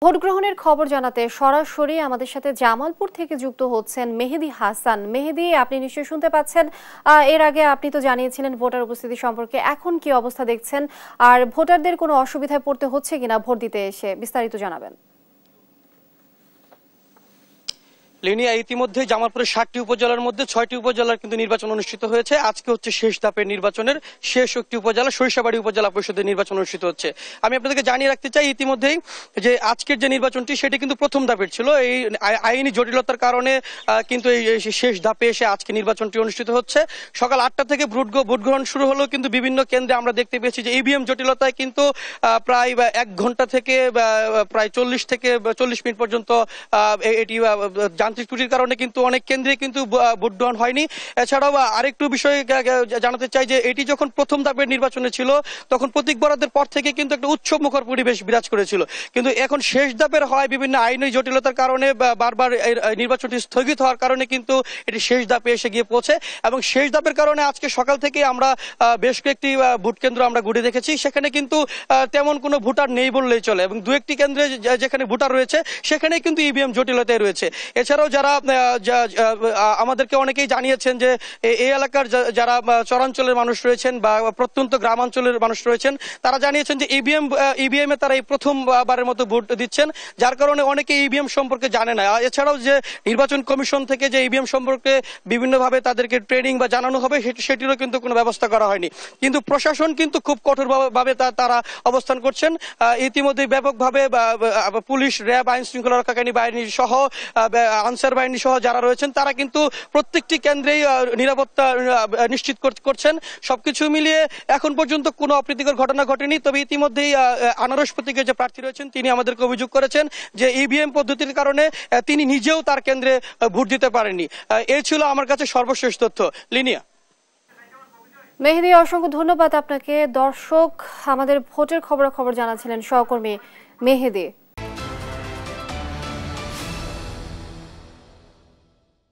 Vote গ্রহণের খবর জানাতে সরাসরি আমাদের সাথে জামালপুর থেকে যুক্ত হচ্ছেন মেহেদী হাসান। মেহেদী, আপনি নিশ্চয়ই শুনতে পাচ্ছেন। এর আগে আপনি তো জানিয়েছিলেন ভোটার উপস্থিতি সম্পর্কে, এখন কি অবস্থা দেখছেন আর ভোটারদের কোনো অসুবিধায় পড়তে হচ্ছে কিনা ভোট দিতে এসে, বিস্তারিত জানাবেন। লিনিয়া, ইতিমধ্যে জামালপুরের ৭টি উপজেলার মধ্যে ৬টি উপজেলার কিন্তু নির্বাচন অনুষ্ঠিত হয়েছে। আজকে হচ্ছে শেষ ধাপের নির্বাচনের শেষ একটি উপজেলা সরিষাবাড়ি উপজেলা পরিষদের নির্বাচন অনুষ্ঠিত হচ্ছে। আমি আপনাদেরকে জানিয়ে রাখতে চাই ইতিমধ্যেই যে আজকের যে নির্বাচনটি সেটি কিন্তু প্রথম ধাপের ছিল। এই আইনি জটিলতার কারণে কিন্তু এই শেষ ধাপে এসে আজকে নির্বাচনটি অনুষ্ঠিত হচ্ছে। সকাল ৮টা থেকে ভোট গ্রহণ শুরু হলেও কিন্তু বিভিন্ন কেন্দ্রে আমরা দেখতে পেয়েছি যে ইভিএম জটিলতায় কিন্তু প্রায় ১ ঘন্টা থেকে প্রায় ৪০ মিনিট পর্যন্ত এটি যান্ত্রিক ত্রুটির কারণে কিন্তু অনেক কেন্দ্রে কিন্তু ভোট গ্রহণ হয়নি। এছাড়াও আরেকটু বিষয় জানাতে চাই যে এটি যখন প্রথম ধাপের নির্বাচনে ছিল তখন প্রতীক বরাদ্দের পর থেকে কিন্তু একটা উৎসব মুখর পরিবেশ বিরাজ করেছিল, কিন্তু এখন শেষ ধাপের হয় বিভিন্ন আইনি জটিলতার কারণে বারবার নির্বাচনটি স্থগিত হওয়ার কারণে কিন্তু এটি শেষ ধাপে এসে গিয়ে পৌঁছে। এবং শেষ ধাপের কারণে আজকে সকাল থেকে আমরা বেশ কয়েকটি ভোট কেন্দ্র আমরা ঘুরে দেখেছি, সেখানে কিন্তু তেমন কোনো ভোটার নেই বললেই চলে, এবং দু একটি কেন্দ্রে যেখানে ভোটার রয়েছে সেখানে কিন্তু ইভিএম জটিলতায় রয়েছে। এছাড়াও যারা আমাদেরকে অনেকেই জানিয়েছেন যে এই এলাকার যারা চরাঞ্চলের মানুষ রয়েছেন বা প্রত্যন্ত গ্রামাঞ্চলের মানুষ রয়েছেন, তারা জানিয়েছেন যে ইভিএম এ তারা এই প্রথমবারের মতো ভোট দিচ্ছেন, যার কারণে অনেকে ইভিএম সম্পর্কে জানে না। এছাড়াও যে নির্বাচন কমিশন থেকে যে ইভিএম সম্পর্কে বিভিন্নভাবে তাদেরকে ট্রেনিং বা জানানো হবে সেটিরও কিন্তু কোনো ব্যবস্থা করা হয়নি। কিন্তু প্রশাসন কিন্তু খুব কঠোরভাবে তারা অবস্থান করছেন। ইতিমধ্যে ব্যাপকভাবে পুলিশ, র্যাব, আইন শৃঙ্খলা রক্ষাকারী বাহিনী সহ আনসার বাহিনী সহ যারা রয়েছেন তারা কিন্তু প্রত্যেকটি কেন্দ্রেই নিরাপত্তা নিশ্চিত করছেন। সবকিছু মিলিয়ে এখন পর্যন্ত কোনো অপ্রীতিকর ঘটনা ঘটেনি। তবে ইতিমধ্যেই আনারস প্রতীকের যে প্রার্থী রয়েছেন তিনি আমাদেরকে অভিযোগ করেছেন যে ইভিএম পদ্ধতির কারণে তিনি নিজেও তার কেন্দ্রে ভোট দিতে পারেননি। এই ছিল আমার কাছে সর্বশেষ তথ্য। লিনিয়া। মেহেদী, অসংখ্য ধন্যবাদ আপনাকে। দর্শক, আমাদের ভোটের খবর জানাচ্ছিলেন সহকর্মী মেহেদী।